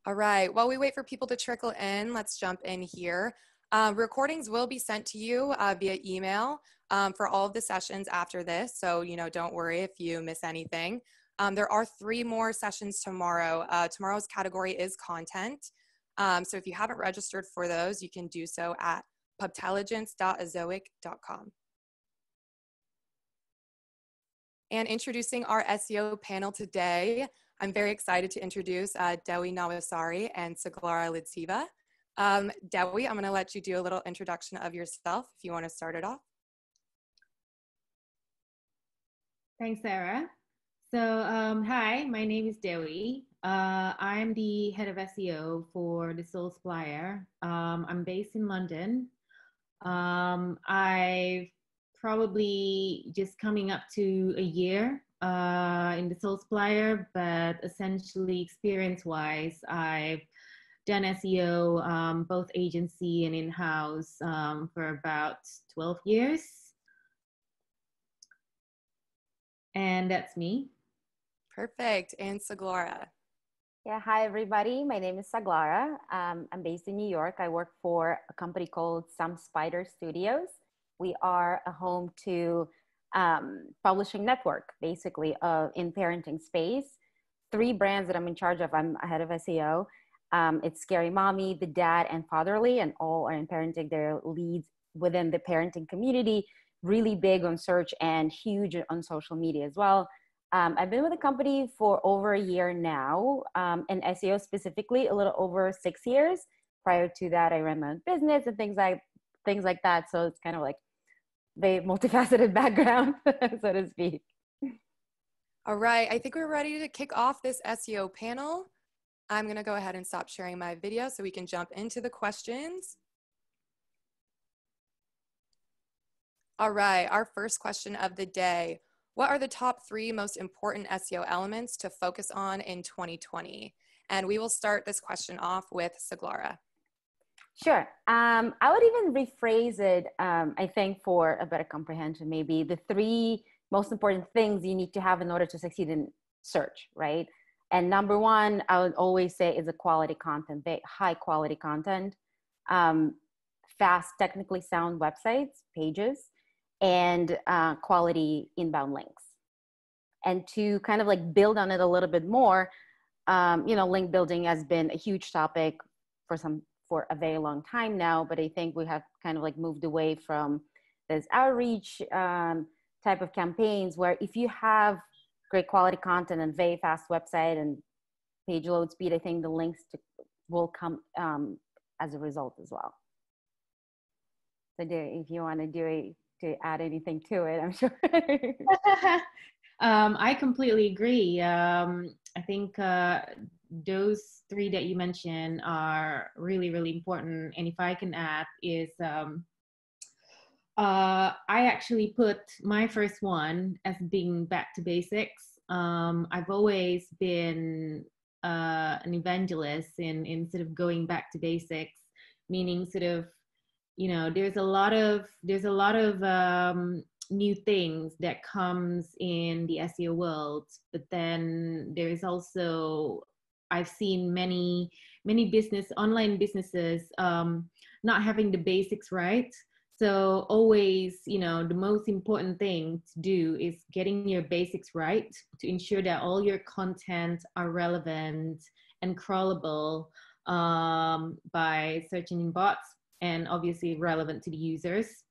All right, while we wait for people to trickle in, let's jump in here. Recordings will be sent to you via email for all of the sessions after this. So, don't worry if you miss anything. There are 3 more sessions tomorrow. Tomorrow's category is content. So if you haven't registered for those, you can do so at pubtelligence.azoic.com. And introducing our SEO panel today, I'm very excited to introduce Dewi Nawasari and Saglara Litsiva. Dewi, I'm going to let you do a little introduction of yourself if you want to start it off. Thanks, Sarah. So, hi, my name is Dewi. I'm the head of SEO for the Sole Supplier. I'm based in London. I've probably just coming up to a year in the Sole Supplier, but essentially experience-wise, I've done SEO, both agency and in-house for about 12 years. And that's me. Perfect. And Saglara. Yeah, hi everybody. My name is Saglara. I'm based in New York. I work for a company called Some Spider Studios. We are a home to publishing network, basically, in parenting space. 3 brands that I'm in charge of. I'm a head of SEO. It's Scary Mommy, The Dad, and Fatherly, and all are in parenting. They're leads within the parenting community, really big on search and huge on social media as well. I've been with the company for over a year now, and SEO specifically a little over 6 years. Prior to that, I ran my own business and things like that. So it's kind of like very multifaceted background, so to speak. All right, I think we're ready to kick off this SEO panel. I'm going to go ahead and stop sharing my video so we can jump into the questions. All right, our first question of the day. What are the top 3 most important SEO elements to focus on in 2020? And we will start this question off with Saglara. Sure. I would even rephrase it, I think, for a better comprehension, maybe the 3 most important things you need to have in order to succeed in search, right? And number 1, I would always say, is a quality content, very high quality content, fast, technically sound websites, pages, and quality inbound links. And to kind of like build on it a little bit more, link building has been a huge topic for a very long time now, but I think we have kind of like moved away from this outreach type of campaigns where if you have great quality content and very fast website and page load speed, I think the links will come as a result as well. So if you want to add anything to it, I'm sure. I completely agree. I think those 3 that you mentioned are really, really important. And if I can add is, I actually put my first one as being back to basics. I've always been an evangelist in sort of going back to basics, meaning sort of, there's a lot of new things that comes in the SEO world, but then there is also, I've seen many online businesses not having the basics right. So always, the most important thing to do is getting your basics right to ensure that all your content are relevant and crawlable by search engine bots, and obviously relevant to the users.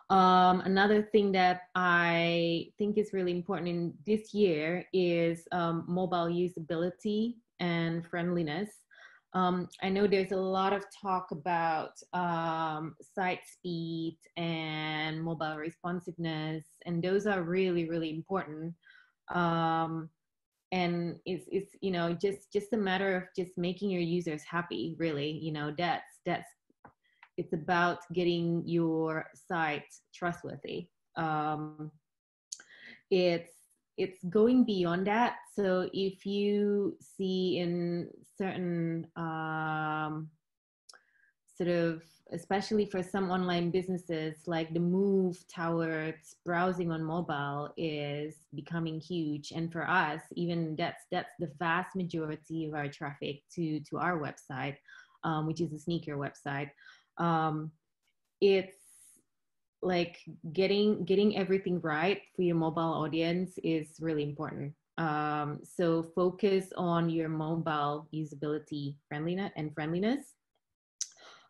Another thing that I think is really important in this year is mobile usability and friendliness. I know there's a lot of talk about site speed and mobile responsiveness, and those are really, really important. And it's just a matter of just making your users happy, really. That's it's about getting your site trustworthy. It's going beyond that. So if you see in certain sort of, especially for some online businesses, like the move towards browsing on mobile is becoming huge. And for us, even that's the vast majority of our traffic to our website, which is a sneaker website. It's like getting everything right for your mobile audience is really important. So focus on your mobile usability friendliness.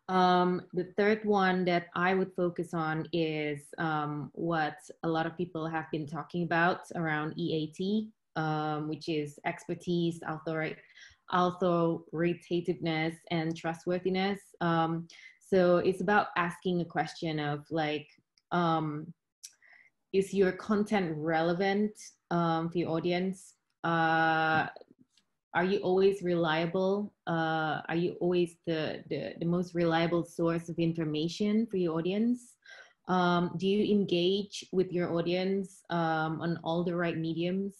The third one that I would focus on is what a lot of people have been talking about around EAT, which is expertise, authoritativeness, and trustworthiness. So it's about asking a question of like, is your content relevant for your audience? Are you always reliable? Are you always the most reliable source of information for your audience? Do you engage with your audience on all the right mediums?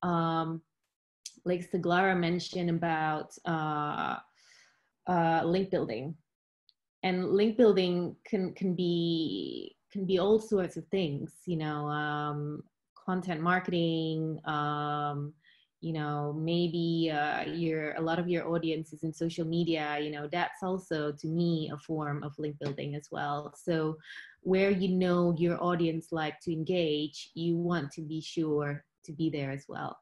Like Saglara mentioned about link building. And link building can be all sorts of things, you know, content marketing, you know, maybe a lot of your audience is in social media, you know, that's also to me a form of link building as well. So where you know your audience like to engage, you want to be sure to be there as well.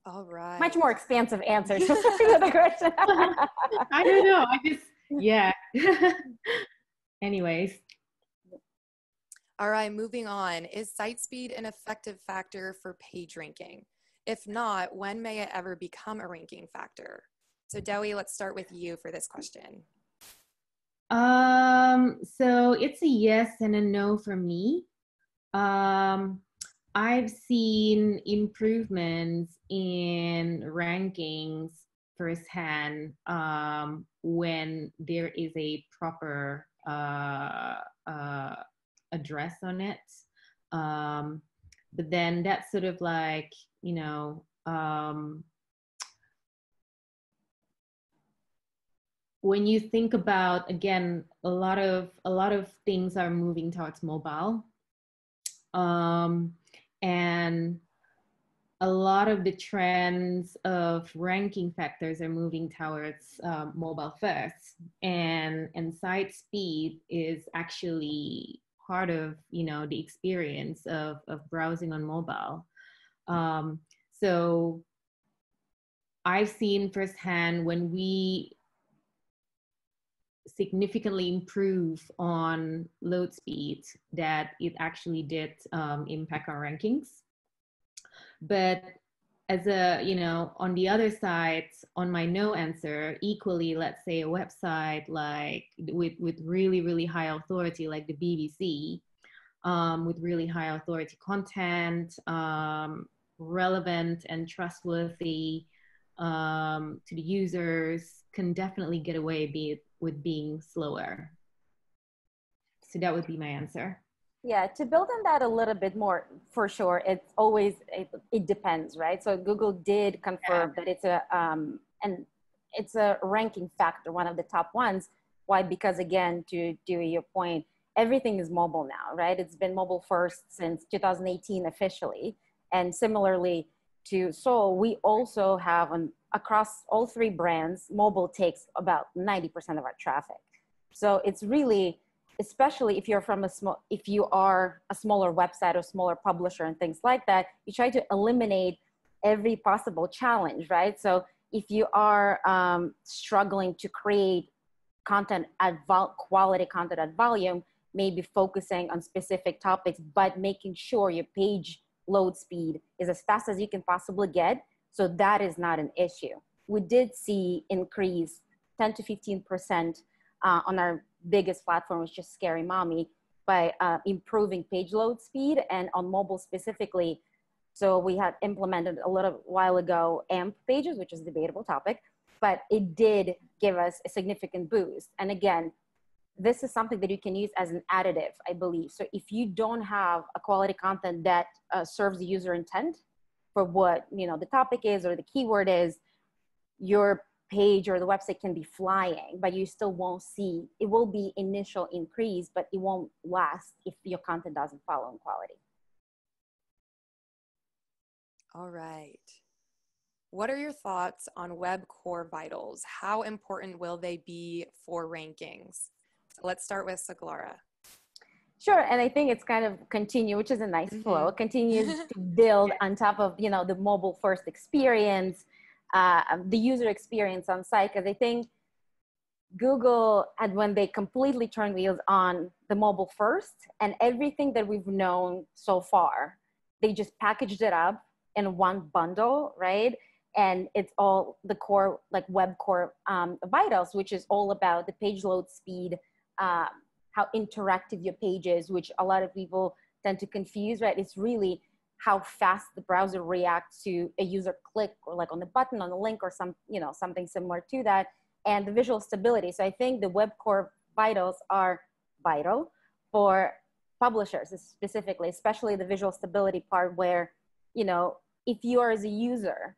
All right. Much more expansive answer to the question. I don't know. Yeah. Anyways. All right, moving on. Is site speed an effective factor for page ranking? If not, when may it ever become a ranking factor? So Dewi, let's start with you for this question. So it's a yes and a no for me. I've seen improvements in rankings firsthand when there is a proper address on it. But then that's sort of like, you know, when you think about, again, a lot of things are moving towards mobile. And a lot of the trends of ranking factors are moving towards mobile first, and site speed is actually part of, you know, the experience of browsing on mobile. So I've seen firsthand when we significantly improve on load speed that it actually did impact our rankings. But as a, you know, on the other side, on my no answer, equally, let's say a website like with really, really high authority, like the BBC, with really high authority content, relevant and trustworthy to the users, can definitely get away with being slower. So that would be my answer. Yeah, to build on that a little bit more, for sure, it's always, it depends, right? So Google did confirm that it's a ranking factor, one of the top ones. Why? Because again, to your point, everything is mobile now, right? It's been mobile first since 2018 officially. And similarly to Sole, we also have across all three brands, mobile takes about 90% of our traffic. So it's really, especially if you're if you are a smaller website or smaller publisher and things like that, you try to eliminate every possible challenge, right? So if you are struggling to create content quality content at volume, maybe focusing on specific topics, but making sure your page load speed is as fast as you can possibly get. So that is not an issue. We did see increase 10 to 15% on our biggest platform, which is Scary Mommy, by improving page load speed, and on mobile specifically. So we had implemented a little while ago AMP pages, which is a debatable topic, but it did give us a significant boost. And again, this is something that you can use as an additive, I believe. So if you don't have a quality content that serves the user intent for what, you know, the topic is or the keyword is, your page or the website can be flying, but you still won't see, it will be initial increase, but it won't last if your content doesn't follow in quality. All right. What are your thoughts on web core vitals? How important will they be for rankings? Let's start with Saglara. Sure, and I think it's kind of continue, which is a nice flow. It continues to build on top of, you know, the mobile first experience, the user experience on site, because I think Google had, when they completely turned wheels on the mobile first, and everything that we've known so far, they just packaged it up in one bundle, right? And it's all the core, like web core vitals, which is all about the page load speed, how interactive your page is, which a lot of people tend to confuse, right? It's really how fast the browser reacts to a user click or like on the button, on the link, or some, you know, something similar to that, and the visual stability. So I think the web core vitals are vital for publishers specifically, especially the visual stability part, where, you know, if you are as a user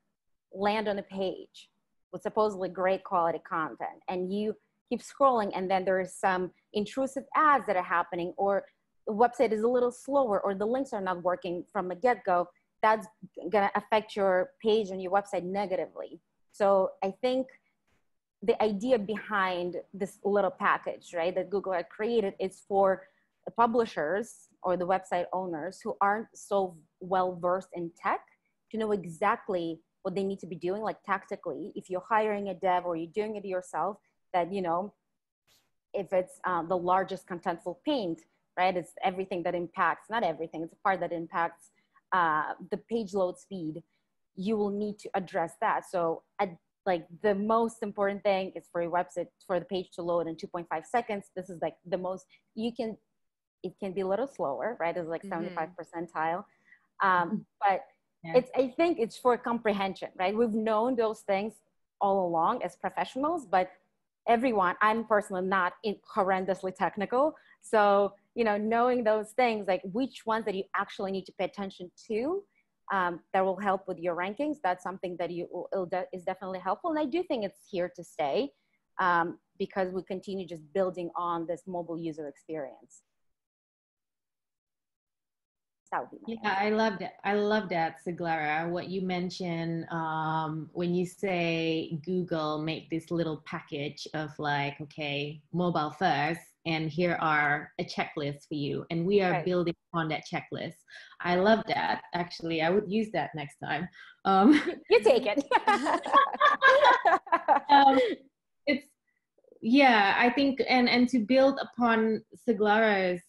land on a page with supposedly great quality content and you keep scrolling and then there is some intrusive ads that are happening, or the website is a little slower, or the links are not working from the get-go, that's gonna affect your page and your website negatively. So I think the idea behind this little package, right, that Google had created is for the publishers or the website owners who aren't so well versed in tech to know exactly what they need to be doing, like tactically, if you're hiring a dev or you're doing it yourself, that, you know, if it's the largest contentful paint, right, it's everything that impacts, not everything, it's a part that impacts the page load speed, you will need to address that. So like the most important thing is for your website, for the page to load in 2.5 seconds. This is like the most, it can be a little slower, right? It's like 75 percentile. But I think it's for comprehension, right? We've known those things all along as professionals, but everyone, I'm personally not horrendously technical. So, you know, knowing those things, like which ones that you actually need to pay attention to, that will help with your rankings. That's something that is definitely helpful. And I do think it's here to stay because we continue just building on this mobile user experience. That would be my answer. I love that. I love that, Saglara, what you mentioned when you say Google make this little package of like, okay, mobile first, and here are a checklist for you. And we are building on that checklist. I love that. Actually, I would use that next time. You take it. Yeah, I think, and to build upon Saglara's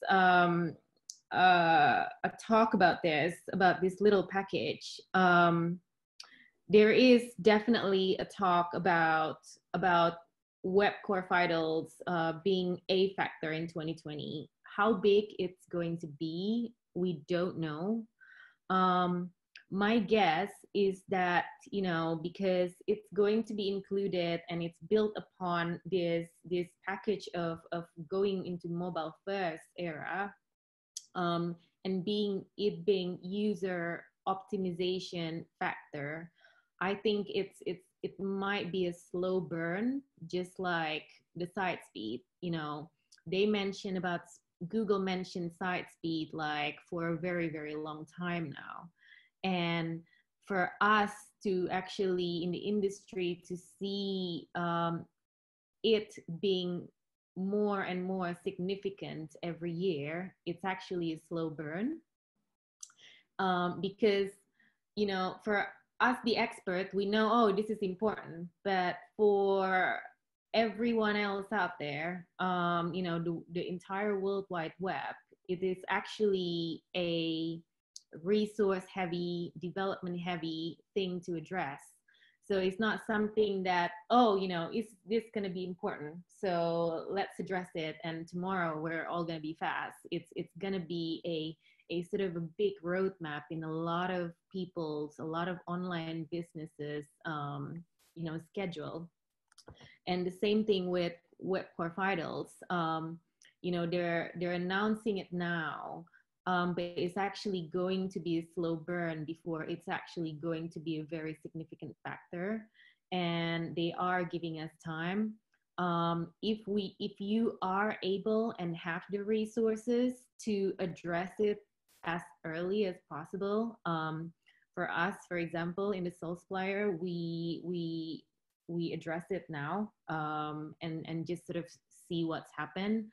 a talk about this little package. There is definitely a talk about web core vitals being a factor in 2020. How big it's going to be, we don't know. My guess is that, you know, because it's going to be included and it's built upon this package of going into mobile first era, and being user optimization factor, I think it might be a slow burn, just like the site speed. You know, Google mentioned site speed like for a very, very long time now. And for us to actually in the industry to see it being more and more significant every year, it's actually a slow burn. Because, you know, for us, the expert, we know, oh, this is important, but for everyone else out there, you know, the entire World Wide Web, it is actually a resource heavy, development heavy thing to address. So it's not something that, oh, you know, is this going to be important? So let's address it. And tomorrow we're all going to be fast. It's going to be a sort of a big roadmap in a lot of online businesses, you know, schedule. And the same thing with web core vitals. You know, they're announcing it now. But it's actually going to be a slow burn before it's actually going to be a very significant factor. And they are giving us time. If you are able and have the resources to address it as early as possible, for us, for example, in the Sole Supplier, we address it now, and just sort of see what's happened.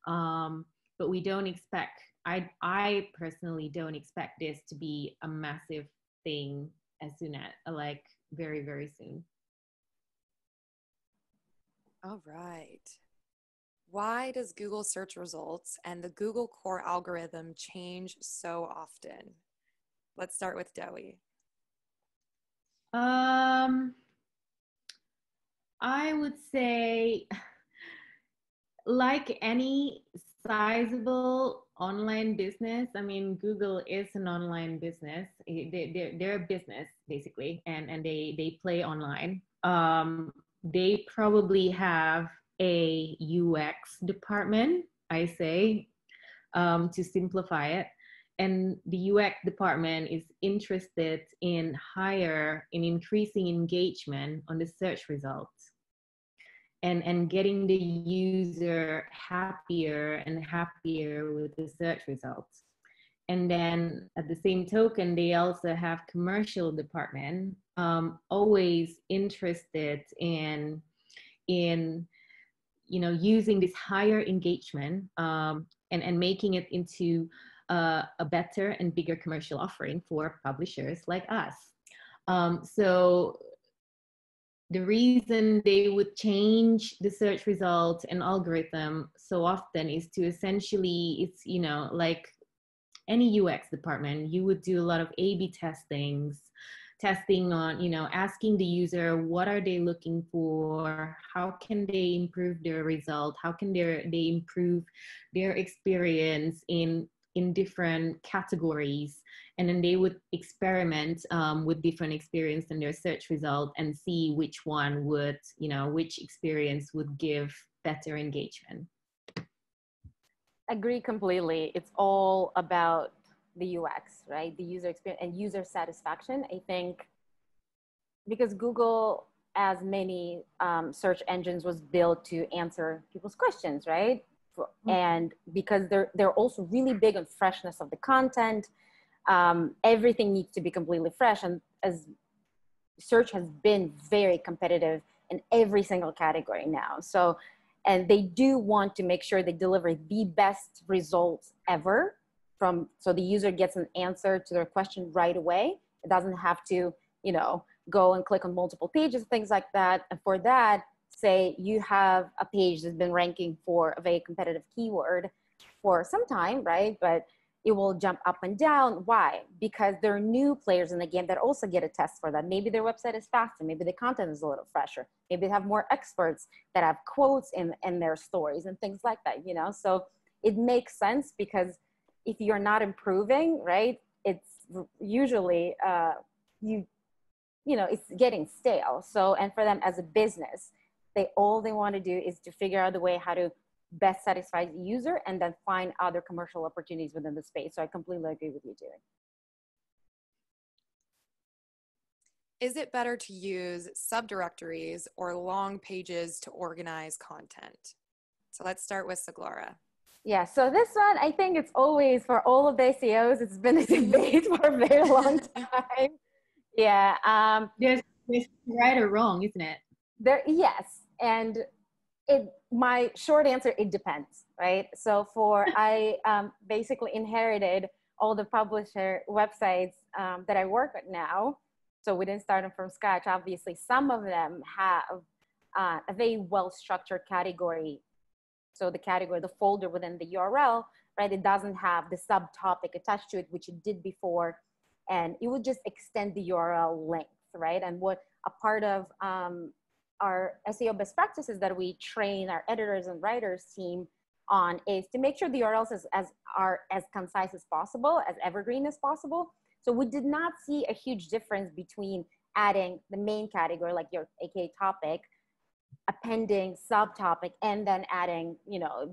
But we don't expect, I personally don't expect this to be a massive thing as soon as, like, very, very soon. All right. Why does Google search results and the Google core algorithm change so often? Let's start with Dowie. I would say, like any sizable online business, I mean, Google is an online business. They're a business, basically, and they play online. They probably have a UX department, I say, to simplify it. And the UX department is interested in increasing engagement on the search results, and getting the user happier and happier with the search results. And then at the same token, they also have commercial department, always interested in using this higher engagement, and making it into a better and bigger commercial offering for publishers like us. So the reason they would change the search results and algorithm so often is to essentially, it's, like any UX department, you would do a lot of A/B testing on, asking the user, what are they looking for? How can they improve their result? How can they improve their experience in different categories? And then they would experiment with different experience in their search result and see which one would, which experience would give better engagement. Agree completely. It's all about the UX, right? The user experience and user satisfaction. I think because Google, as many search engines, was built to answer people's questions, right? And because they're also really big on freshness of the content. Everything needs to be completely fresh, and as search has been very competitive in every single category now. So, and they do want to make sure they deliver the best results ever so the user gets an answer to their question right away. It doesn't have to, go and click on multiple pages, things like that. And for that, say you have a page that's been ranking for a very competitive keyword for some time, right? But it will jump up and down. Why? Because there are new players in the game that also get a test for that. Maybe their website is faster. Maybe the content is a little fresher. Maybe they have more experts that have quotes in their stories and things like that, So it makes sense, because if you're not improving, right, it's usually, it's getting stale. So, and for them as a business, all they want to do is to figure out the way how to best satisfy the user and then find other commercial opportunities within the space. So I completely agree with you, Jerry. Is it better to use subdirectories or long pages to organize content? So let's start with Saglora. Yeah, so this one, I think it's always, for all of the SEOs, it's been a debate for a very long time. Yeah. There's right or wrong, isn't it? Yes. And my short answer, it depends, right? So I basically inherited all the publisher websites that I work at now. So we didn't start them from scratch. Obviously, some of them have a very well-structured category. So the category, the folder within the URL, right? It doesn't have the subtopic attached to it, which it did before. And it would just extend the URL length, right? And what a part of our SEO best practices that we train our editors and writers team on is to make sure the URLs are as concise as possible, as evergreen as possible. So we did not see a huge difference between adding the main category, like your AKA topic, appending subtopic, and then adding,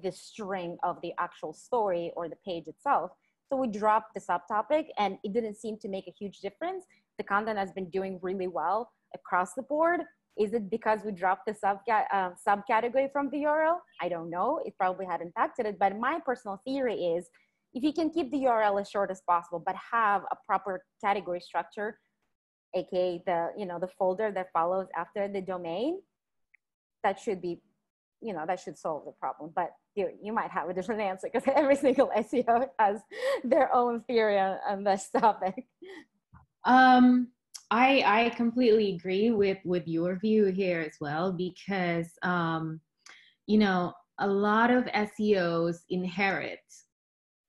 the string of the actual story or the page itself. So we dropped the subtopic, and it didn't seem to make a huge difference. The content has been doing really well across the board. Is it because we dropped the subcategory from the URL? I don't know. It probably had impacted it. But my personal theory is if you can keep the URL as short as possible, but have a proper category structure, aka the folder that follows after the domain, that should be, that should solve the problem. But you might have a different answer because every single SEO has their own theory on this topic. I completely agree with your view here as well, because a lot of SEOs inherit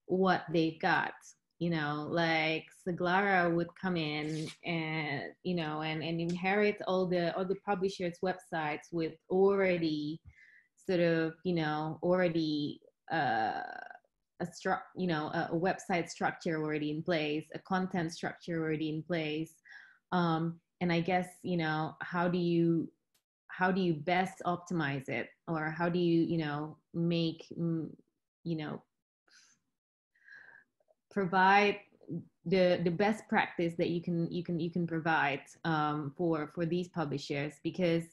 what they've got. Like Saglara would come in and and inherit all the publishers' websites with already sort of already a website structure already in place, a content structure already in place. And I guess, how do you best optimize it, or how do you, make, provide the best practice that you can provide for these publishers, because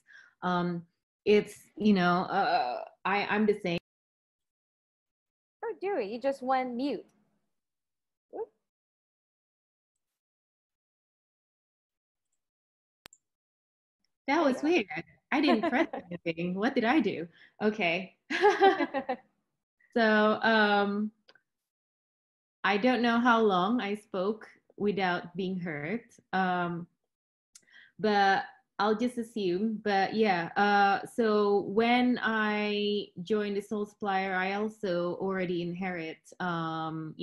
it's I'm the same. Oh, Dewey, you just went mute. That was weird. I didn't press anything. What did I do? Okay. So I don't know how long I spoke without being heard, but I'll just assume. But yeah, so when I joined the Sole Supplier, I also already inherit, an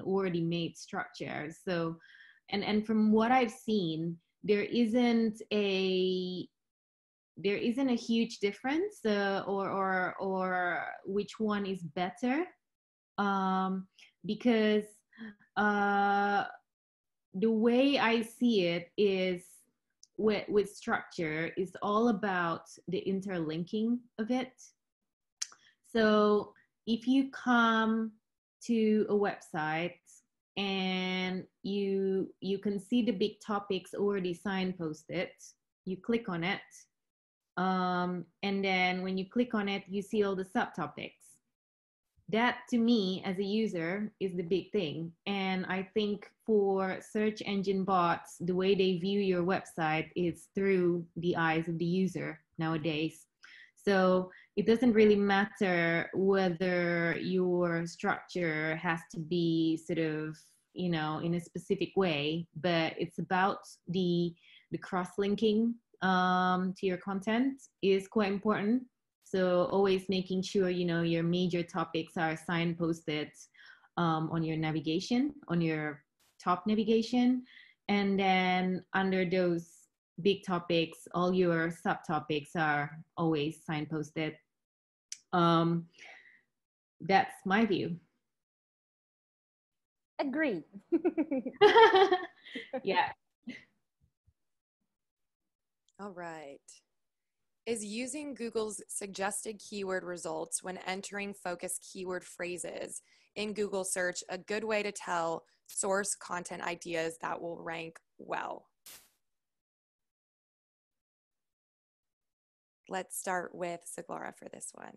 already made structure. So, and from what I've seen, there isn't a huge difference, or which one is better, because the way I see it is with structure is all about the interlinking of it. So if you come to a website and you can see the big topics already signposted, you click on it, and then when you click on it, you see all the subtopics. That, to me, as a user, is the big thing. And I think for search engine bots, the way they view your website is through the eyes of the user nowadays. So it doesn't really matter whether your structure has to be sort of, in a specific way, but it's about the cross-linking to your content is quite important. So always making sure, your major topics are signposted on your navigation, on your top navigation. And then under those big topics, all your subtopics are always signposted. That's my view. Agreed. Yeah. All right. Is using Google's suggested keyword results when entering focus keyword phrases in Google search a good way to tell source content ideas that will rank well? Let's start with Saglara for this one.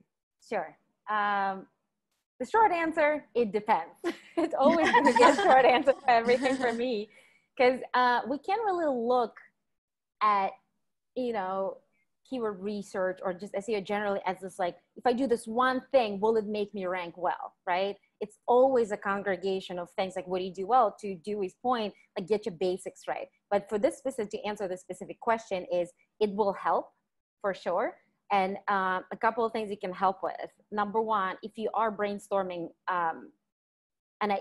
Sure. The short answer, it depends. It's always going to be a short answer for everything for me, because we can't really look at, keyword research or just SEO generally as this, like, if I do this one thing, will it make me rank well, right? It's always a congregation of things. Like, what do you do well? To Dewey's point, like, get your basics right. But for this specific, to answer this specific question, is it will help for sure. And a couple of things you can help with. Number one, if you are brainstorming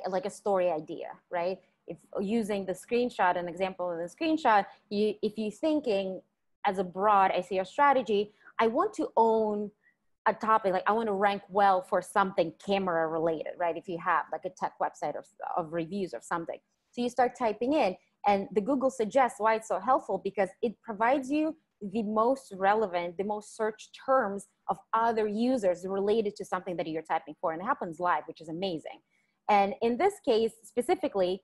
like a story idea, right? If using the screenshot, an example of the screenshot, if you're thinking as a broad SEO strategy, I want to own a topic, like I want to rank well for something camera related, right? If you have like a tech website of reviews or something. So you start typing in, and the Google suggests why it's so helpful, because it provides you the most relevant, the most searched terms of other users related to something that you're typing for. And it happens live, which is amazing. And in this case, specifically,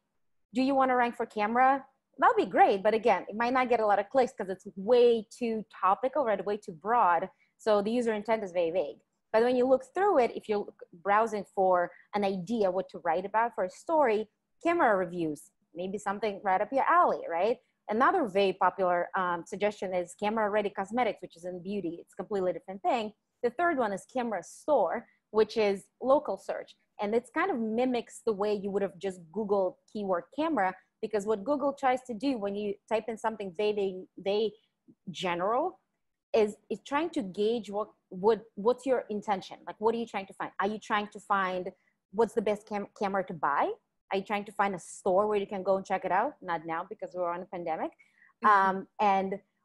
do you want to rank for camera? that'll be great. But again, it might not get a lot of clicks because it's way too topical, right? Way too broad. So the user intent is very vague. But when you look through it, if you're browsing for an idea what to write about for a story, camera reviews, maybe something right up your alley, right? Another very popular suggestion is camera-ready cosmetics, which is in beauty. It's a completely different thing. The third one is camera store, which is local search. And it's kind of mimics the way you would have just Googled keyword camera, because what Google tries to do when you type in something very general is trying to gauge what's your intention. Like, what are you trying to find? Are you trying to find what's the best camera to buy? Are you trying to find a store where you can go and check it out? Not now, because we're on a pandemic.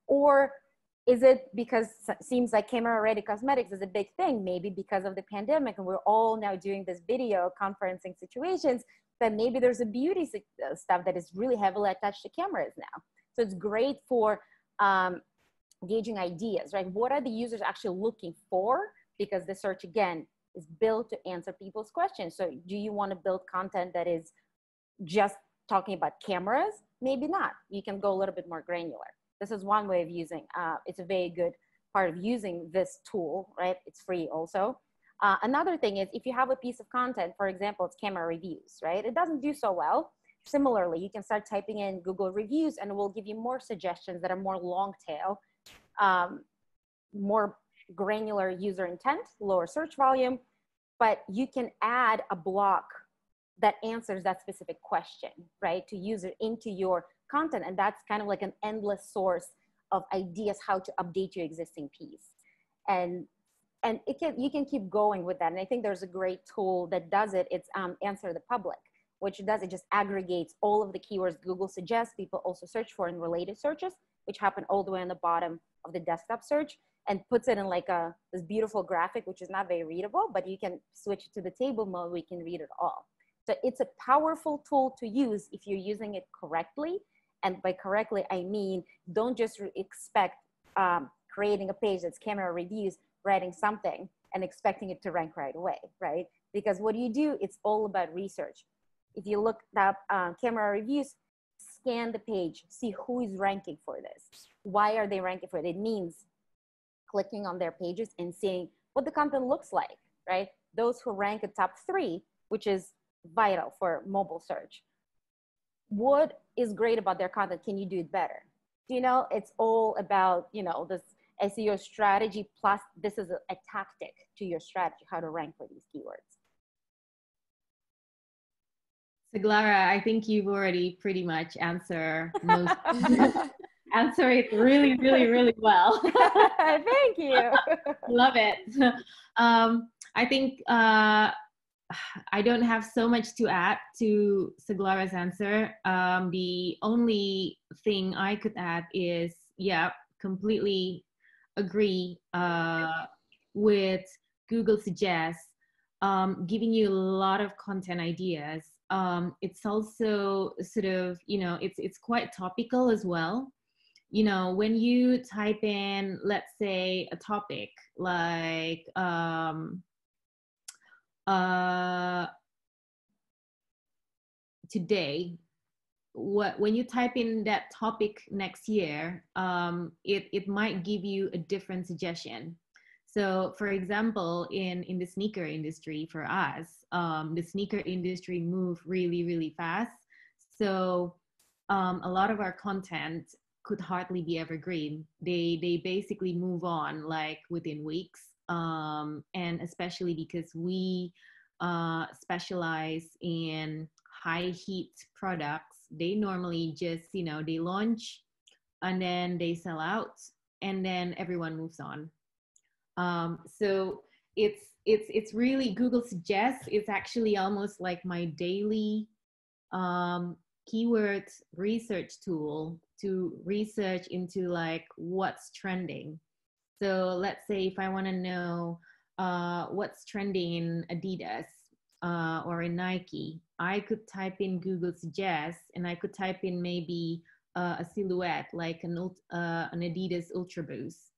Or is it because it seems like camera ready cosmetics is a big thing, maybe because of the pandemic, and we're all now doing this video conferencing situations, that maybe there's a beauty stuff that is really heavily attached to cameras now. So it's great for gauging ideas, right? What are the users actually looking for? Because the search, again, is built to answer people's questions. So do you want to build content that is just talking about cameras? Maybe not. You can go a little bit more granular. This is one way of using, it's a very good part of using this tool, right? It's free also. Another thing is, if you have a piece of content, for example, it's camera reviews, right? It doesn't do so well. Similarly, you can start typing in Google reviews and it will give you more suggestions that are more long tail, more granular user intent, lower search volume, but you can add a block that answers that specific question, right, to user into your content. And that's kind of like an endless source of ideas how to update your existing piece. And you can keep going with that. And I think there's a great tool that does it. It's Answer the Public, which does it just aggregates all of the keywords Google suggests people also search for in related searches, which happen all the way on the bottom of the desktop search, and puts it in like this beautiful graphic, which is not very readable, but you can switch it to the table mode where you can read it all. So it's a powerful tool to use if you're using it correctly. And by correctly, I mean, don't just expect creating a page that's camera reviews, writing something and expecting it to rank right away, right? Because what you do, it's all about research. If you look up camera reviews, scan the page, see who is ranking for this. Why are they ranking for it? It means clicking on their pages and seeing what the content looks like, right? Those who rank at top 3, which is vital for mobile search. What is great about their content? Can you do it better? You know, it's all about, you know, this SEO strategy, plus this is a tactic to your strategy, how to rank for these keywords. So Glara, I think you've already pretty much answered most answer it really, really, really well. Thank you. Love it. I think I don't have so much to add to Saglara's answer. The only thing I could add is, yeah, completely agree with Google Suggests, giving you a lot of content ideas. It's also sort of, you know, it's quite topical as well. You know, when you type in, let's say, a topic like today, when you type in that topic next year, it might give you a different suggestion. So for example, in the sneaker industry for us, the sneaker industry moved really, really fast. So a lot of our content could hardly be evergreen. They basically move on like within weeks. And especially because we specialize in high heat products, they normally just, you know, they launch and then they sell out and then everyone moves on. So it's really, Google Suggests, it's actually almost like my daily keyword research tool to research into like what's trending. So let's say if I want to know what's trending in Adidas or in Nike, I could type in Google Suggests and I could type in maybe a silhouette like an Adidas Ultra Boost.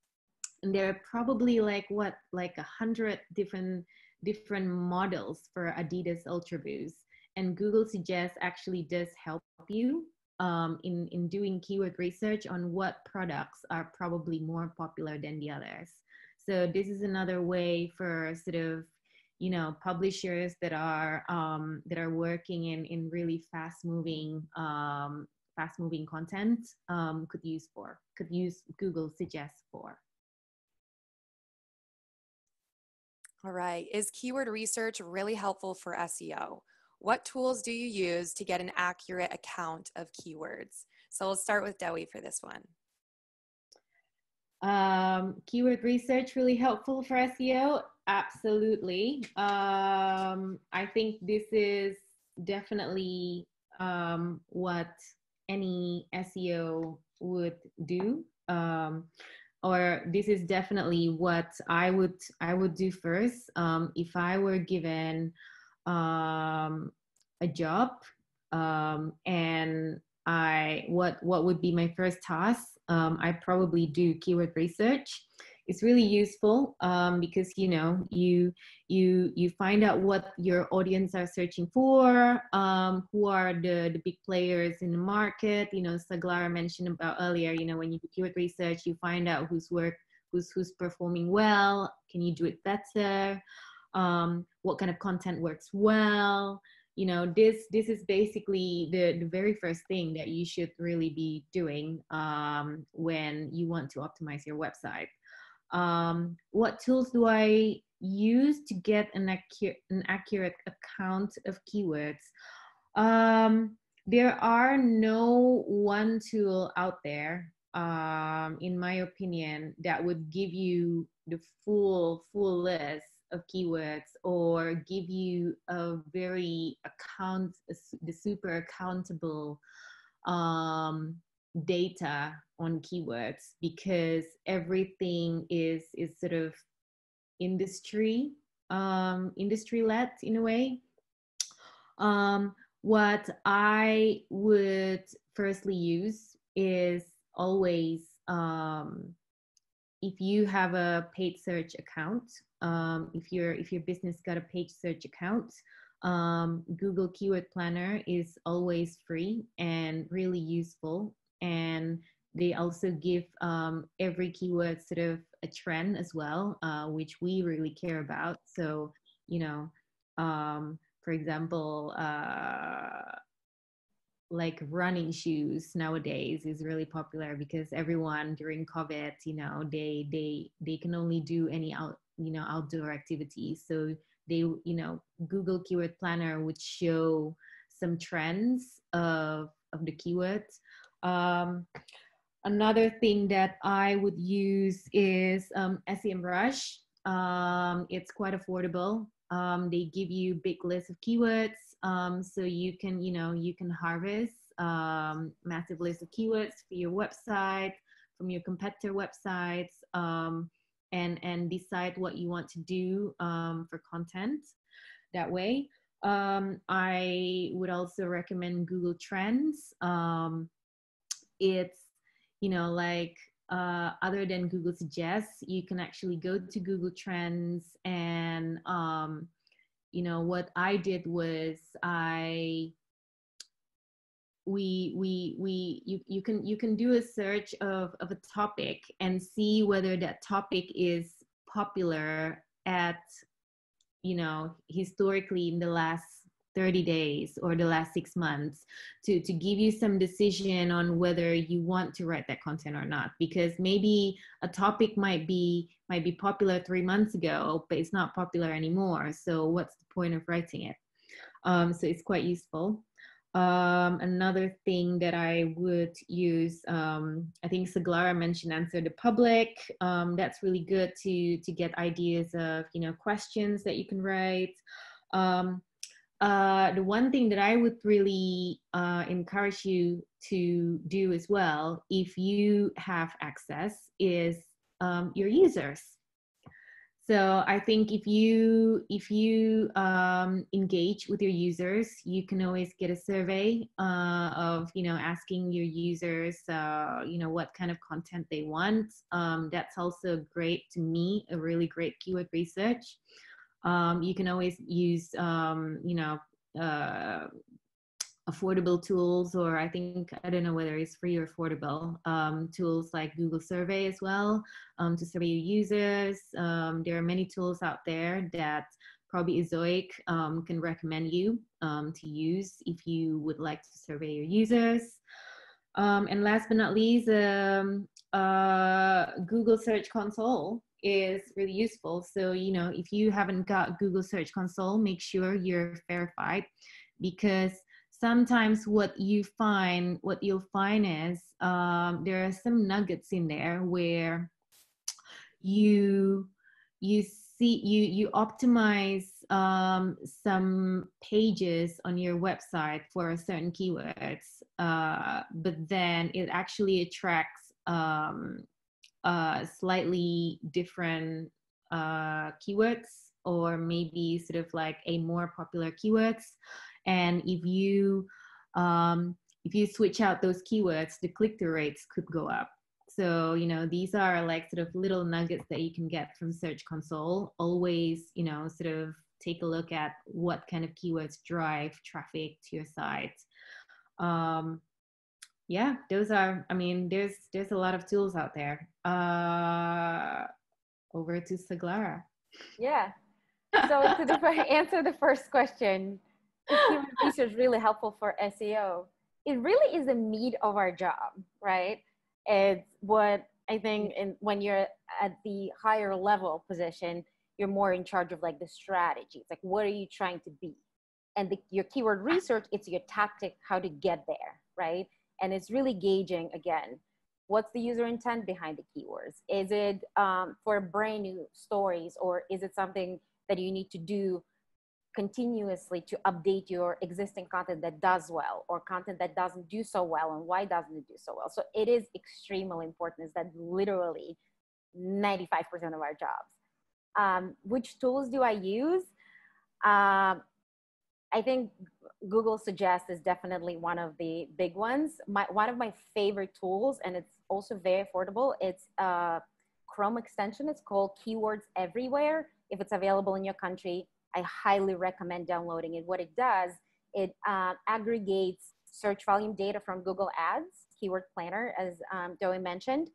And there are probably like 100 different models for Adidas Ultra Boost. And Google Suggests actually does help you in doing keyword research on what products are probably more popular than the others. So this is another way for sort of, you know, publishers that are working in really fast moving content could use Google Suggest for. All right. Is keyword research really helpful for SEO? What tools do you use to get an accurate account of keywords? So we'll start with Dewi for this one. Keyword research really helpful for SEO? Absolutely. I think this is definitely what any SEO would do. Or this is definitely what I would do first if I were given a job, and what would be my first task? I probably do keyword research. It's really useful because, you know, you find out what your audience are searching for, who are the big players in the market. You know, Saglara mentioned about earlier, you know, when you do keyword research, you find out who's performing well. Can you do it better? What kind of content works well? You know, this is basically the very first thing that you should really be doing when you want to optimize your website. What tools do I use to get an accurate account of keywords? There are no one tool out there, in my opinion, that would give you the full list of keywords or give you a very the super accountable data on keywords, because everything is sort of industry led in a way. What I would firstly use is always, if you have a paid search account, if your business got a paid search account, Google Keyword Planner is always free and really useful. And they also give every keyword sort of a trend as well, which we really care about. So, you know, for example, like running shoes nowadays is really popular because everyone during COVID, you know, they can only do any outdoor activities. So they, you know, Google Keyword Planner would show some trends of the keywords. Another thing that I would use is SEMrush. It's quite affordable. They give you big list of keywords, so you can harvest massive list of keywords for your website, from your competitor websites, and decide what you want to do for content that way. I would also recommend Google Trends. It's, you know, like, other than Google Suggest, you can actually go to Google Trends, and you know, what I did was you can do a search of a topic and see whether that topic is popular at, you know, historically in the last 30 days or the last 6 months, to give you some decision on whether you want to write that content or not. Because maybe a topic might be popular 3 months ago, but it's not popular anymore. So what's the point of writing it? So it's quite useful. Another thing that I would use, I think Saglara mentioned Answer the Public. That's really good to get ideas of, you know, questions that you can write. The one thing that I would really encourage you to do as well, if you have access, is your users. So I think if you engage with your users, you can always get a survey of, you know, asking your users, you know, what kind of content they want. That's also great, to me, a really great keyword research. You can always use, you know, affordable tools, or I think, I don't know whether it's free or affordable, tools like Google Survey as well, to survey your users. There are many tools out there that probably Ezoic can recommend you to use if you would like to survey your users. And last but not least, Google Search Console is really useful. So, you know, if you haven't got Google Search Console, make sure you're verified, because sometimes what you'll find is there are some nuggets in there where you optimize some pages on your website for certain keywords, but then it actually attracts slightly different keywords, or maybe sort of like a more popular keywords. And if you switch out those keywords, the click-through rates could go up. So, you know, these are like sort of little nuggets that you can get from Search Console. Always, you know, sort of take a look at what kind of keywords drive traffic to your site. Yeah, those are, I mean, there's a lot of tools out there. Over to Saglara. Yeah. So to answer the first question, is keyword research really helpful for SEO? It really is the meat of our job, right? It's what I think when you're at the higher level position, you're more in charge of like the strategy. It's like, what are you trying to be? And your keyword research, it's your tactic, how to get there, right? And it's really gauging, again, what's the user intent behind the keywords? Is it for brand new stories, or is it something that you need to do continuously to update your existing content that does well, or content that doesn't do so well, and why doesn't it do so well? So it is extremely important. Is that literally 95% of our jobs. Which tools do I use? I think Google Suggest is definitely one of the big ones. One of my favorite tools, and it's also very affordable, it's a Chrome extension. It's called Keywords Everywhere. If it's available in your country, I highly recommend downloading it. What it does, it aggregates search volume data from Google Ads, Keyword Planner, as Joey mentioned,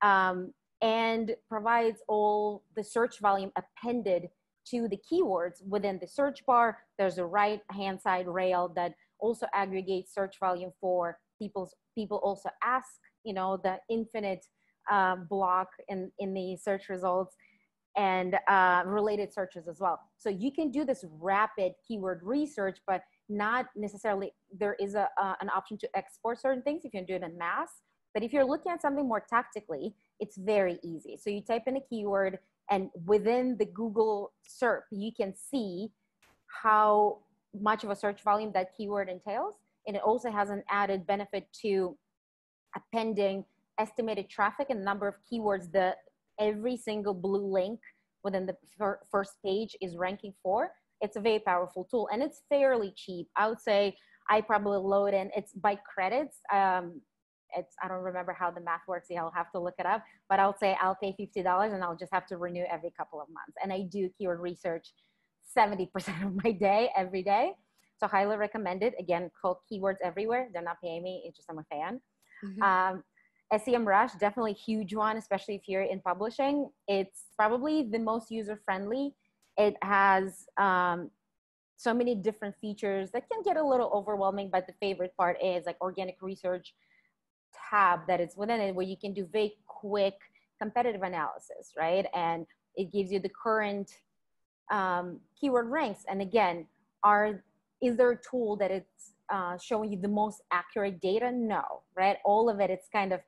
and provides all the search volume appended to the keywords within the search bar. There's a right-hand side rail that also aggregates search volume for people also ask, you know, the infinite block in the search results, and related searches as well. So you can do this rapid keyword research, but not necessarily, there is an option to export certain things if you do it in mass. But if you're looking at something more tactically, it's very easy. So you type in a keyword, and within the Google SERP, you can see how much of a search volume that keyword entails. And it also has an added benefit to appending estimated traffic and number of keywords that every single blue link within the first page is ranking for. It's a very powerful tool, and it's fairly cheap. I would say I probably load in, it's by credits. I don't remember how the math works. I'll have to look it up, but I'll say I'll pay $50 and I'll just have to renew every couple of months. And I do keyword research 70% of my day, every day. So highly recommend it. Again, called Keywords Everywhere. They're not paying me. It's just, I'm a fan. Mm-hmm. SEMrush, definitely a huge one, especially if you're in publishing. It's probably the most user-friendly. It has so many different features that can get a little overwhelming, but the favorite part is like organic research tab that is within it, where you can do very quick competitive analysis, right? And it gives you the current keyword ranks. And again, is there a tool that it's showing you the most accurate data? No, right? All of it, it's kind of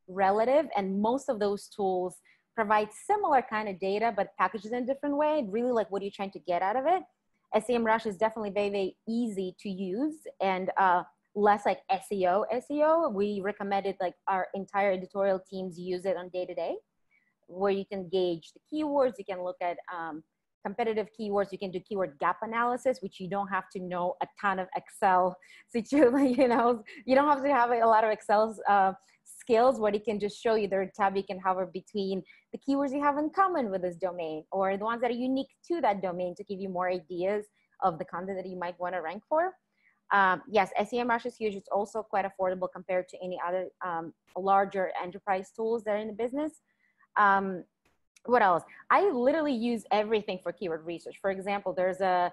relative, and most of those tools provide similar kind of data, but packaged in a different way. Really, like, what are you trying to get out of it? SEMrush is definitely very, very easy to use, and less like SEO. We recommended, like, our entire editorial teams use it on day-to-day, where you can gauge the keywords, you can look at competitive keywords, you can do keyword gap analysis, which you don't have to know a ton of Excel situation, you know, you don't have to have a lot of Excel skills. What it can just show you, there are tab you can hover between the keywords you have in common with this domain, or the ones that are unique to that domain, to give you more ideas of the content that you might want to rank for. Yes, SEMrush is huge. It's also quite affordable compared to any other larger enterprise tools that are in the business. What else? I literally use everything for keyword research. For example, there's a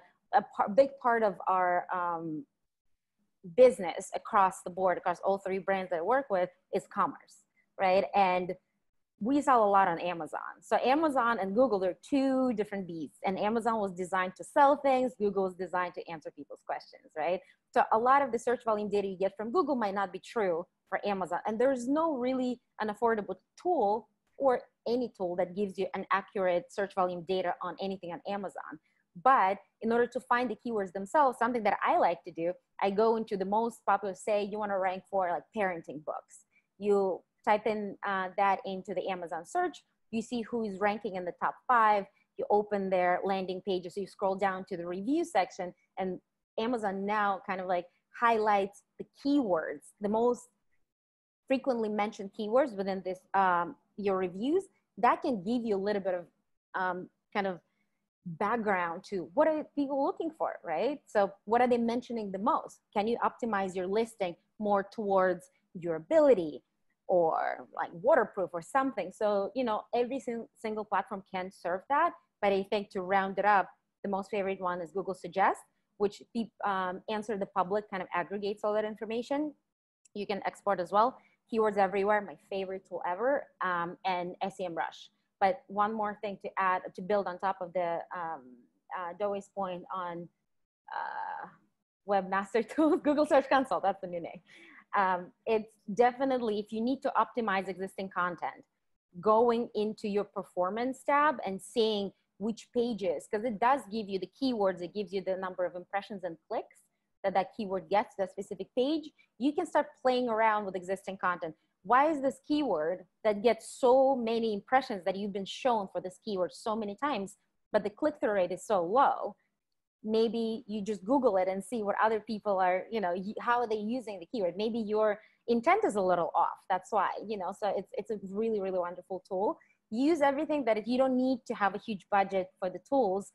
big part of our business across the board, across all three brands that I work with, is commerce, right? And we sell a lot on Amazon. So Amazon and Google, they're two different beasts. And Amazon was designed to sell things. Google was designed to answer people's questions, right? So a lot of the search volume data you get from Google might not be true for Amazon. And there's no really an affordable tool or any tool that gives you an accurate search volume data on anything on Amazon. But in order to find the keywords themselves, something that I like to do, I go into the most popular, say you want to rank for like parenting books. You type in that into the Amazon search, you see who's ranking in the top 5, you open their landing pages, so you scroll down to the review section, and Amazon now kind of like highlights the keywords, the most frequently mentioned keywords within this your reviews. That can give you a little bit of kind of background to what are people looking for, right? So what are they mentioning the most? Can you optimize your listing more towards durability or like waterproof or something? So, you know, every single platform can serve that. But I think to round it up, the most favorite one is Google Suggest, which Answer the Public kind of aggregates all that information. You can export as well. Keywords Everywhere, my favorite tool ever, and SEMrush. But one more thing to add, to build on top of the Doe's point on webmaster tools, Google Search Console, that's the new name. It's definitely, if you need to optimize existing content, going into your performance tab and seeing which pages, because it does give you the keywords, it gives you the number of impressions and clicks that keyword gets to that specific page. You can start playing around with existing content. Why is this keyword that gets so many impressions that you've been shown for this keyword so many times, but the click-through rate is so low? Maybe you just Google it and see what other people are, you know, how are they using the keyword? Maybe your intent is a little off. That's why, you know, so it's a really, really wonderful tool. Use everything that if you don't need to have a huge budget for the tools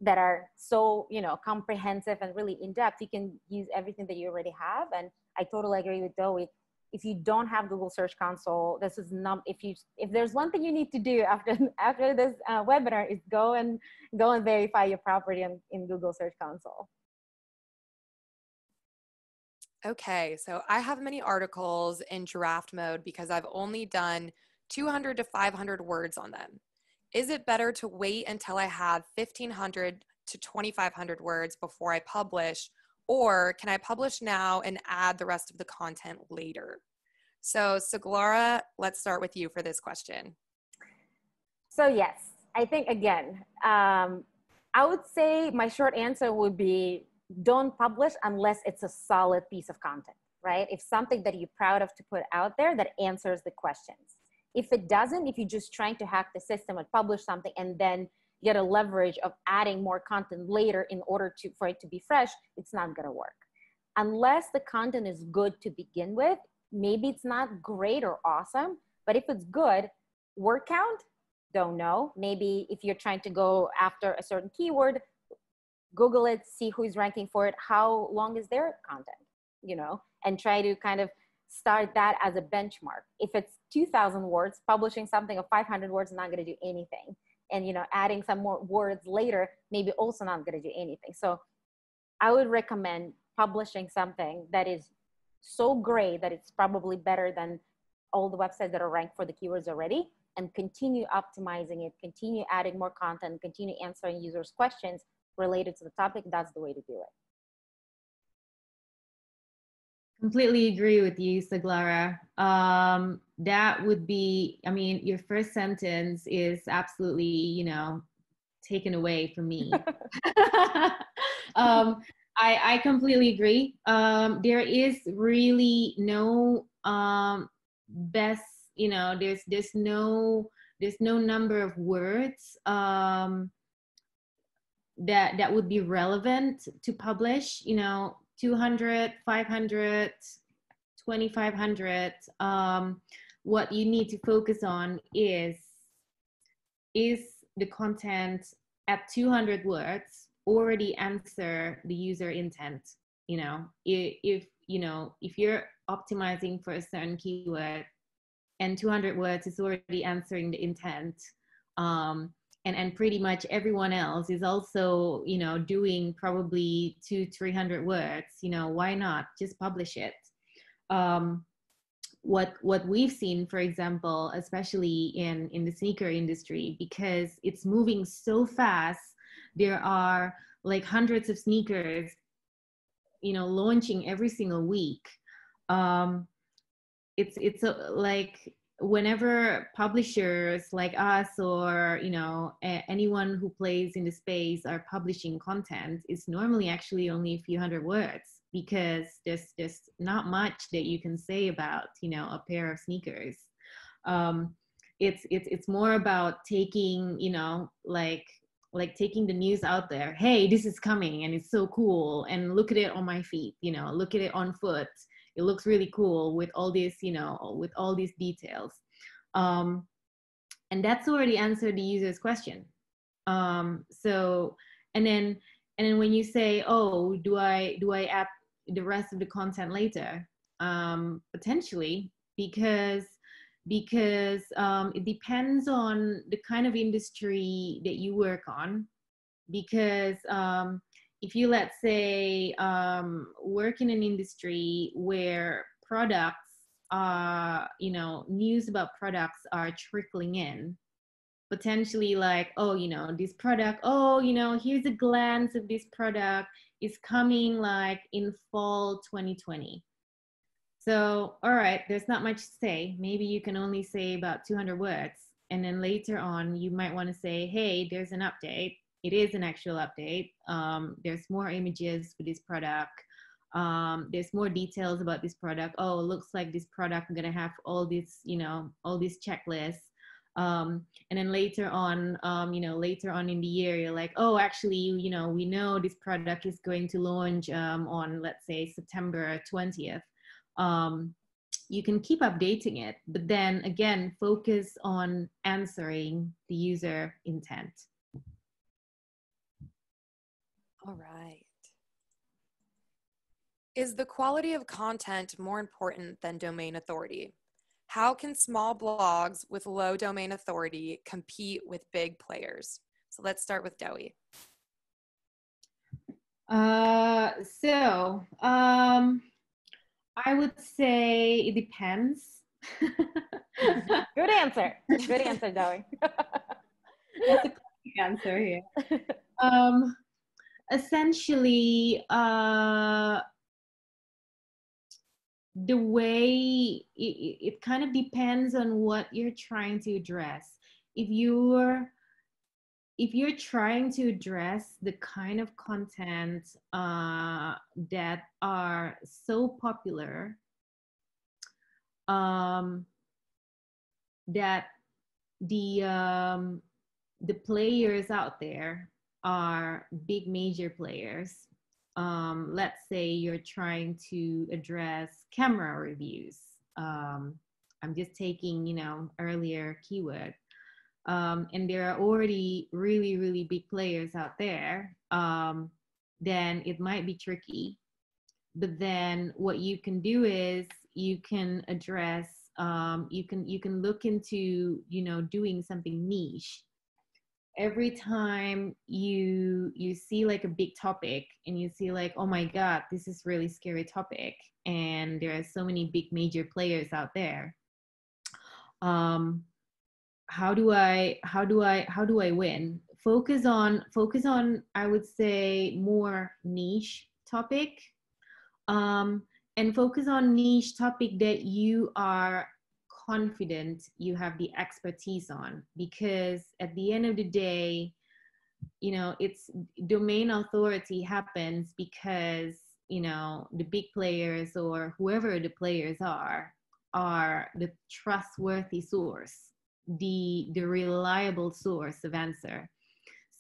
that are so, you know, comprehensive and really in-depth, you can use everything that you already have. And I totally agree with Doe. If you don't have Google Search Console, this is not, if there's one thing you need to do after this webinar, is go and verify your property in Google Search Console. Okay, so I have many articles in draft mode because I've only done 200 to 500 words on them. Is it better to wait until I have 1,500 to 2,500 words before I publish, or can I publish now and add the rest of the content later? So Saglara, let's start with you for this question. So yes, I think again, I would say my short answer would be don't publish unless it's a solid piece of content, right? If something that you're proud of to put out there that answers the questions. If it doesn't, if you're just trying to hack the system and publish something and then get a leverage of adding more content later in order for it to be fresh, it's not gonna work. Unless the content is good to begin with, maybe it's not great or awesome, but if it's good, word count, don't know. Maybe if you're trying to go after a certain keyword, Google it, see who's ranking for it, how long is their content, you know, and try to kind of start that as a benchmark. If it's 2,000 words, publishing something of 500 words is not going to do anything. And, you know, adding some more words later, maybe also not going to do anything. So I would recommend publishing something that is so great that it's probably better than all the websites that are ranked for the keywords already, and continue optimizing it, continue adding more content, continue answering users' questions related to the topic. That's the way to do it. Completely agree with you, Saglara. That would be, I mean, your first sentence is absolutely, you know, taken away from me. I completely agree. There is really no best, you know, there's no number of words that would be relevant to publish, you know, 200, 500, 2,500. What you need to focus on is the content at 200 words already answer the user intent. if you're optimizing for a certain keyword and 200 words is already answering the intent, and pretty much everyone else is also, doing probably 200-300 words, why not just publish it? What we've seen, for example, especially in the sneaker industry, because it's moving so fast, there are like hundreds of sneakers, launching every single week. It's like whenever publishers like us or anyone who plays in the space are publishing content, it's normally actually only a few hundred words, because there's not much that you can say about a pair of sneakers. It's more about taking like taking the news out there. Hey, this is coming and it's so cool, and look at it on my feet, look at it on foot. It looks really cool with all this, with all these details. And that's already answered the user's question. So, and then when you say, oh, do I add the rest of the content later? Potentially, because it depends on the kind of industry that you work on. Because if you, let's say, work in an industry where products are, news about products are trickling in, potentially like, oh, this product, oh, here's a glance of this product, is coming like in fall 2020. So, all right, there's not much to say. Maybe you can only say about 200 words. And then later on, you might want to say, hey, there's an update. It is an actual update. There's more images for this product. There's more details about this product. Oh, it looks like this product is gonna have all this, all these checklists. And then later on, later on in the year, you're like, oh, actually, we know this product is going to launch on, let's say, September 20th. You can keep updating it, but then again, focus on answering the user intent. All right. Is the quality of content more important than domain authority? How can small blogs with low domain authority compete with big players? So let's start with Dowie. I would say it depends. Good answer. Good answer, Dowie. That's a quick answer here. Essentially, the way it kind of depends on what you're trying to address. If you're trying to address the kind of content that are so popular that the players out there are big major players. Let's say you're trying to address camera reviews. I'm just taking, earlier keyword. And there are already really, really big players out there, then it might be tricky. But then what you can do is you can address, you can look into, doing something niche. Every time you see like a big topic and you see like, oh my God, this is really scary topic, and there are so many big major players out there. How do I win? Focus on, I would say, more niche topic, and focus on niche topic that you are confident you have the expertise on, because at the end of the day, it's domain authority happens because, the big players or whoever the players are the trustworthy source, the reliable source of answer.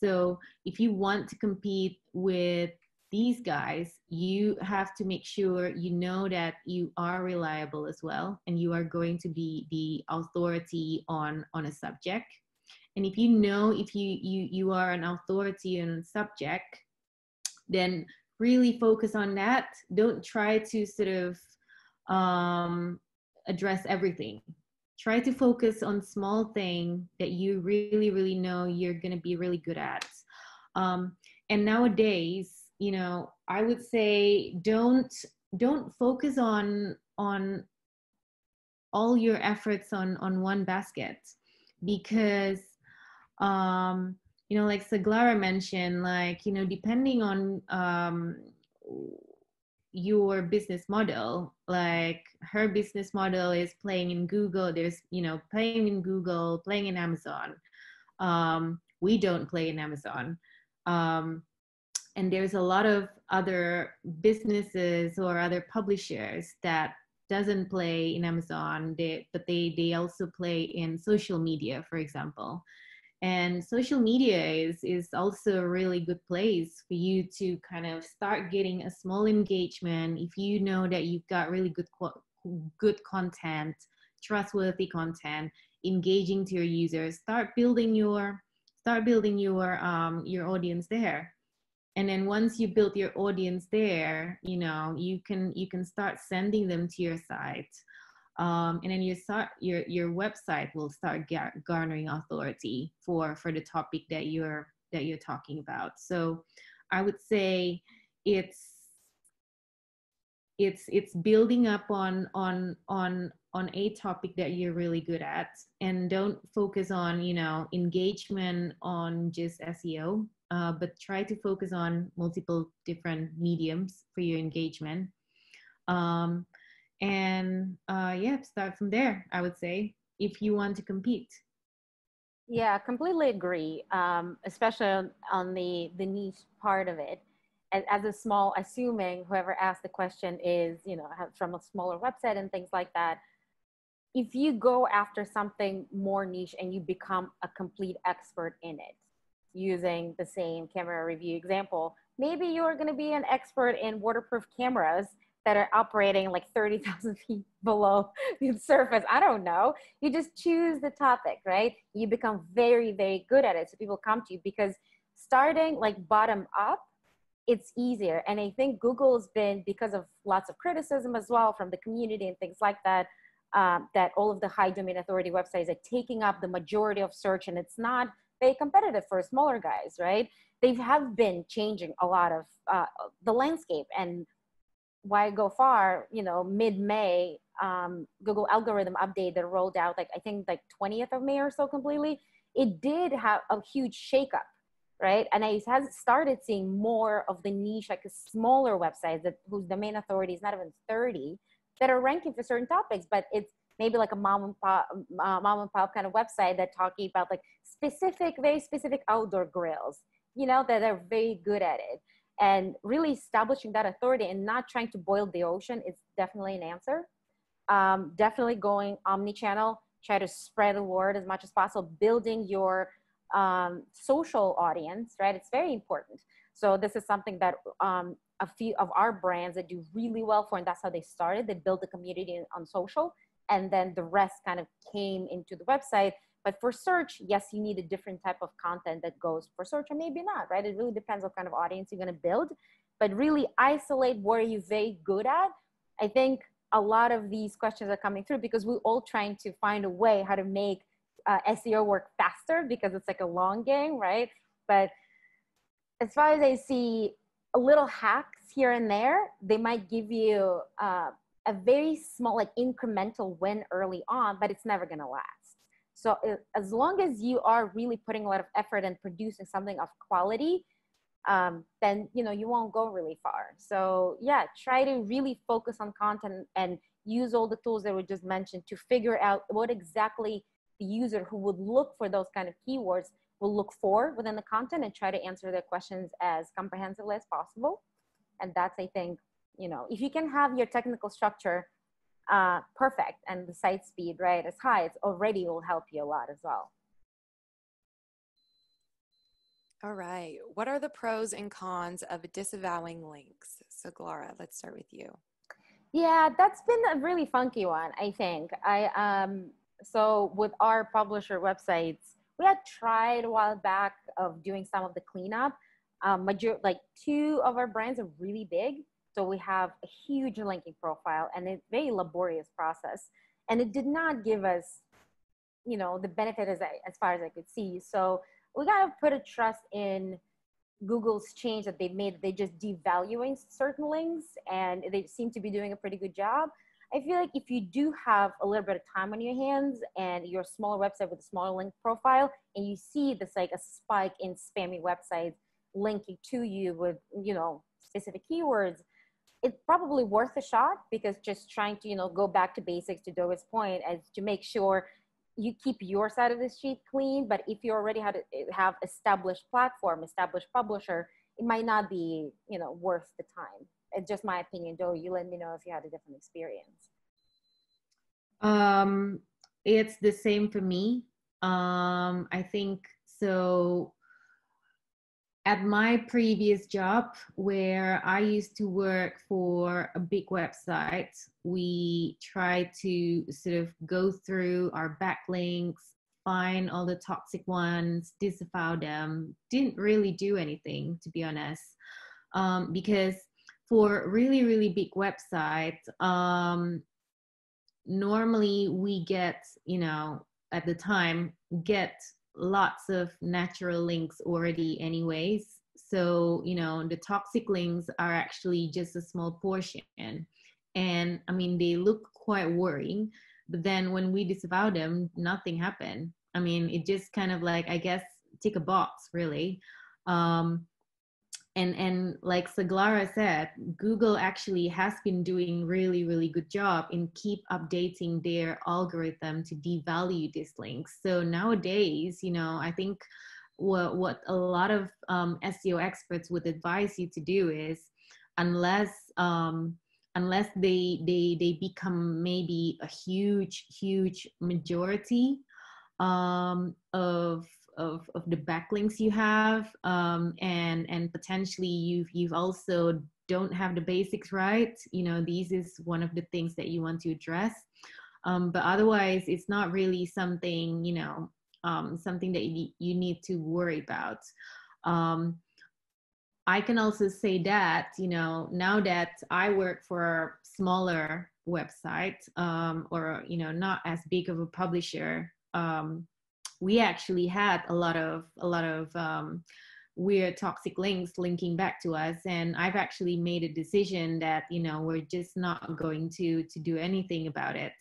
So if you want to compete with these guys, you have to make sure that you are reliable as well, and you are going to be the authority on a subject. And if you are an authority on a subject, then really focus on that. Don't try to sort of address everything. Try to focus on small thing that you really, really know you're going to be really good at. And nowadays, you know, I would say don't focus on all your efforts on one basket, because you know, like Saglara mentioned, like, you know, depending on your business model, like her business model is playing in Google, there's, you know, playing in Google, playing in Amazon. We don't play in Amazon. And there's a lot of other businesses or other publishers that doesn't play in Amazon, but they also play in social media, for example. And social media is also a really good place for you to kind of start getting a small engagement. If you know that you've got really good content, trustworthy content, engaging to your users, start building your audience there. And then once you build your audience there, you know, you can start sending them to your site. And then your website will start garnering authority for the topic that you're talking about. So I would say it's building up on a topic that you're really good at, and don't focus on, you know, engagement on just SEO, but try to focus on multiple different mediums for your engagement. And yeah, start from there, I would say, if you want to compete. Yeah, completely agree. Especially on the niche part of it. And as a small, assuming whoever asked the question is, you know, from a smaller website and things like that. If you go after something more niche and you become a complete expert in it, using the same camera review example, maybe you're going to be an expert in waterproof cameras that are operating like 30,000 feet below the surface. I don't know. You just choose the topic, right? You become very, very good at it. So people come to you, because starting like bottom up, it's easier. And I think Google's been, because of lots of criticism as well from the community and things like that, that all of the high domain authority websites are taking up the majority of search, and it's not very competitive for smaller guys, right? They have been changing a lot of the landscape. And why go far, you know, mid-May, Google algorithm update that rolled out, like, I think like 20th of May or so completely, it did have a huge shakeup, right? And I has started seeing more of the niche, like smaller websites that whose domain authority is not even 30, that are ranking for certain topics, but it's maybe like a mom and pop kind of website that talking about like very specific outdoor grills, you know, that are very good at it. And really establishing that authority and not trying to boil the ocean is definitely an answer. Definitely going omni-channel, try to spread the word as much as possible, building your social audience, right? It's very important. So this is something that a few of our brands that do really well for, and that's how they started. They built the community on social, and then the rest kind of came into the website. But for search, yes, you need a different type of content that goes for search, or maybe not, right? It really depends what kind of audience you're going to build. But really isolate what are you very good at. I think a lot of these questions are coming through because we're all trying to find a way how to make SEO work faster, because it's like a long game, right? But as far as I see, a little hacks here and there, they might give you a very small, like incremental win early on, but it's never going to last. So as long as you are really putting a lot of effort and producing something of quality, then, you know, you won't go really far. So yeah, try to really focus on content and use all the tools that we just mentioned to figure out what exactly the user who would look for those kind of keywords will look for within the content, and try to answer their questions as comprehensively as possible. And that's, I think, you know, if you can have your technical structure perfect and the site speed right as high, it's already will help you a lot as well. All right. What are the pros and cons of disavowing links? So Glara, let's start with you. Yeah, that's been a really funky one, I think. So with our publisher websites, we had tried a while back of doing some of the cleanup, like 2 of our brands are really big. So we have a huge linking profile and it's very laborious process. And it did not give us, the benefit as far as I could see. So we got to put a trust in Google's change that they've made. They just devaluing certain links and they seem to be doing a pretty good job. I feel like if you do have a little bit of time on your hands and you're a smaller website with a smaller link profile and you see this like a spike in spammy websites linking to you with, specific keywords, it's probably worth a shot, because just trying to, go back to basics, to Doga's point, as to make sure you keep your side of the street clean. But if you already have established platform, established publisher, it might not be, worth the time. It's just my opinion. Though, you let me know if you had a different experience. It's the same for me. I think so. At my previous job, where I used to work for a big website, we tried to sort of go through our backlinks, find all the toxic ones, disavow them. Didn't really do anything, to be honest, because for really, really big websites, normally we get, at the time, get lots of natural links already anyways. So, the toxic links are actually just a small portion. And I mean, they look quite worrying, but then when we disavow them, nothing happened. I mean, it just kind of like, I guess, tick a box, really. And like Saglara said, Google actually has been doing really, really good job in keep updating their algorithm to devalue these links. So nowadays, I think what a lot of SEO experts would advise you to do is, unless they become maybe a huge majority of the backlinks you have, and potentially you've also don't have the basics right. These is one of the things that you want to address. But otherwise, it's not really something, something that you need to worry about. I can also say that, now that I work for a smaller website, or, not as big of a publisher, we actually had a lot of weird toxic links linking back to us, and I've actually made a decision that we're just not going to do anything about it,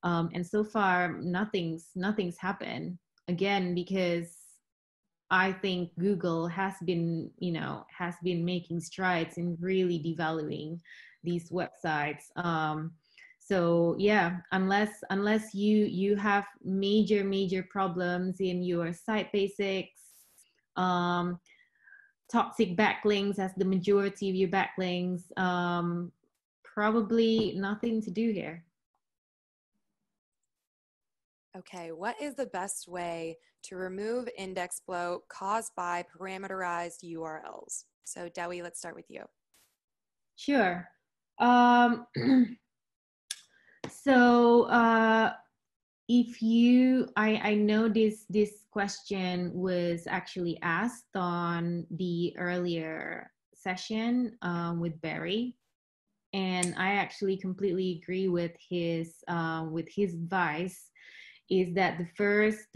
and so far nothing's happened, again, because I think Google has been making strides in really devaluing these websites. So yeah, unless you have major problems in your site basics, toxic backlinks as the majority of your backlinks, probably nothing to do here. Okay, what is the best way to remove index bloat caused by parameterized URLs? So Dewi, let's start with you. Sure. So if I know this question was actually asked on the earlier session with Barry, and I actually completely agree with his advice. Is that the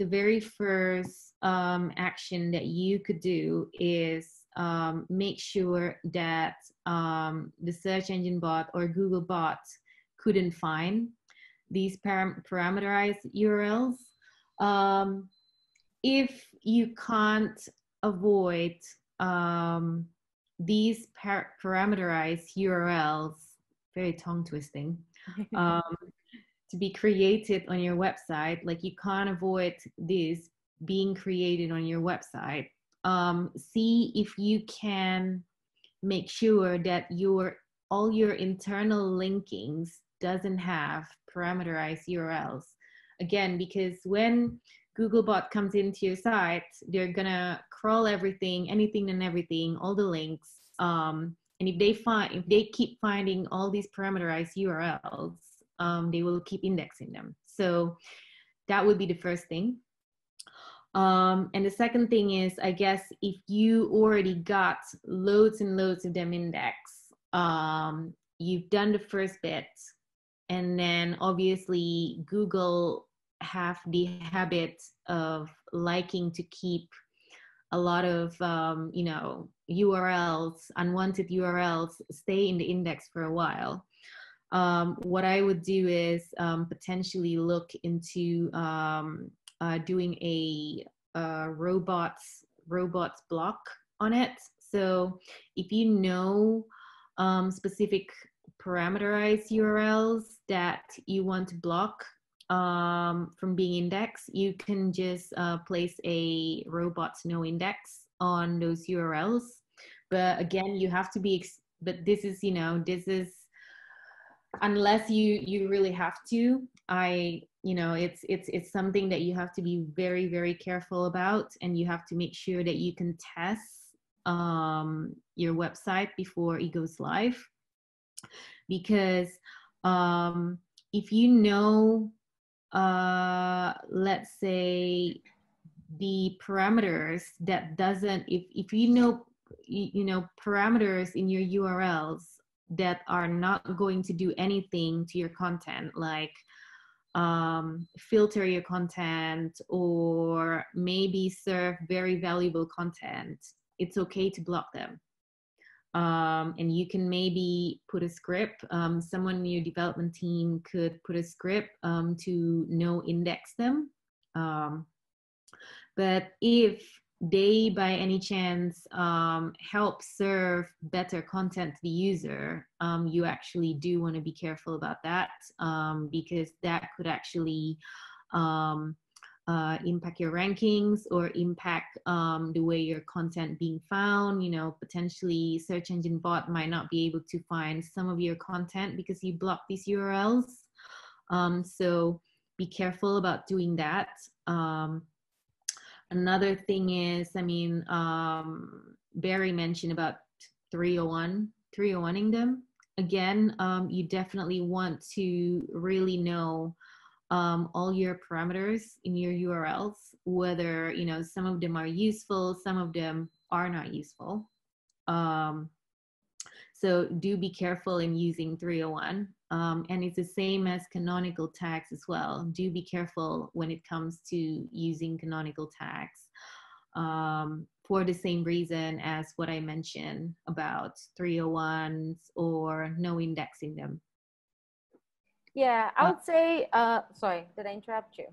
very first action that you could do is make sure that the search engine bot or Google bot couldn't find these parameterized URLs. If you can't avoid these parameterized URLs, very tongue twisting, to be created on your website, like you can't avoid this being created on your website, see if you can make sure that all your internal linkings doesn't have parameterized URLs. Again, because when Googlebot comes into your site, they're gonna crawl everything, anything and everything, all the links. And if they keep finding all these parameterized URLs, they will keep indexing them. So that would be the first thing. And the second thing is, I guess, if you already got loads and loads of them indexed, you've done the first bit, and then obviously Google have the habit of liking to keep a lot of URLs, unwanted URLs, stay in the index for a while. What I would do is potentially look into doing a robots block on it. So if you know specific parameterized URLs that you want to block from being indexed, you can just place a robots no index on those URLs. But again, you have to be, but this is, unless you really have to, it's something that you have to be very, very careful about, and you have to make sure that you can test your website before it goes live. Because if you know, let's say the parameters that doesn't, if you know parameters in your URLs that are not going to do anything to your content, like filter your content or maybe serve very valuable content, it's okay to block them. And you can maybe put a script, someone in your development team could put a script to no index them. But if they by any chance help serve better content to the user, you actually do want to be careful about that, because that could actually impact your rankings or impact the way your content being found. Potentially search engine bot might not be able to find some of your content because you block these URLs. So be careful about doing that. Another thing is, Barry mentioned about 301ing them. Again, you definitely want to really know all your parameters in your URLs, whether, some of them are useful, some of them are not useful. So do be careful in using 301. And it's the same as canonical tags as well. Do be careful when it comes to using canonical tags, for the same reason as what I mentioned about 301s or no indexing them. Yeah, I would say, sorry, did I interrupt you?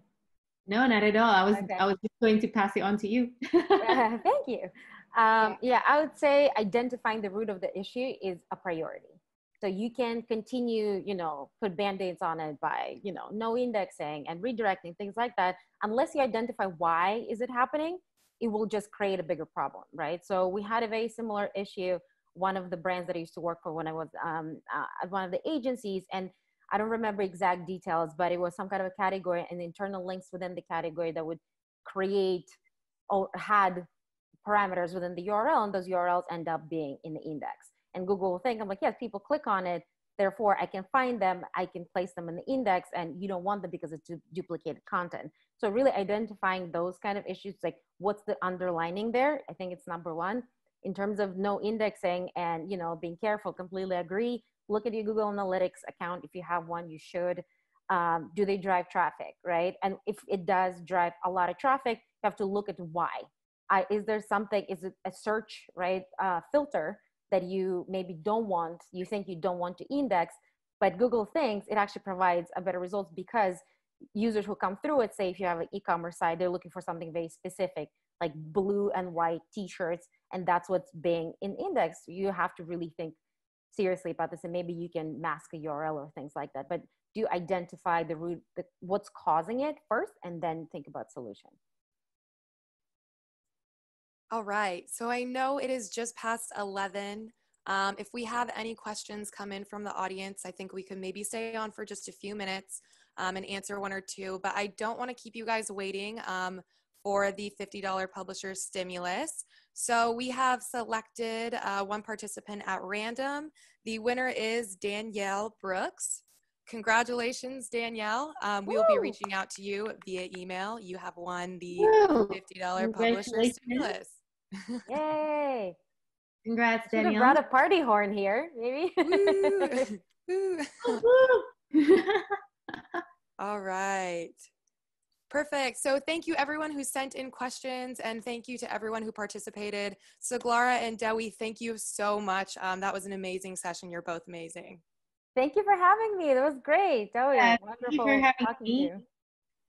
No, not at all. I was just going to pass it on to you. Thank you. Yeah, I would say identifying the root of the issue is a priority. So you can continue, put band-aids on it by, no indexing and redirecting, things like that. Unless you identify why is it happening, it will just create a bigger problem, right? So we had a very similar issue. One of the brands that I used to work for when I was at one of the agencies, and I don't remember exact details, but it was some kind of a category and internal links within the category that would create or had parameters within the URL, and those URLs end up being in the index. And Google will think, I'm like, yes, people click on it, therefore I can find them, I can place them in the index, and you don't want them because it's duplicated content. So really identifying those kind of issues, like what's the underlining there, I think it's number one. In terms of no indexing and, being careful, completely agree. Look at your Google Analytics account. If you have one, you should. Do they drive traffic, right? And if it does drive a lot of traffic, you have to look at why. Is there something, is it a search, right, filter that you maybe don't want, you think you don't want to index, but Google thinks it actually provides a better results because users who come through it, say if you have an e-commerce site, they're looking for something very specific, like blue and white t-shirts, and that's what's being in index. You have to really think seriously about this, and maybe you can mask a URL or things like that. But do identify the root, what's causing it first, and then think about solution. All right, so I know it is just past 11. If we have any questions come in from the audience, I think we could maybe stay on for just a few minutes and answer one or two, but I don't want to keep you guys waiting for the $50 publisher stimulus. So we have selected one participant at random. The winner is Danielle Brooks. Congratulations, Danielle. We will be reaching out to you via email. You have won the Woo! $50 publisher stimulus. Yay! Congrats, Should have Danielle. brought a party horn here, maybe. Woo. All right. Perfect. So thank you everyone who sent in questions, and thank you to everyone who participated. So Glara and Dewi, thank you so much. That was an amazing session. You're both amazing. Thank you for having me. That was great. That was wonderful thank you for having talking me. to you.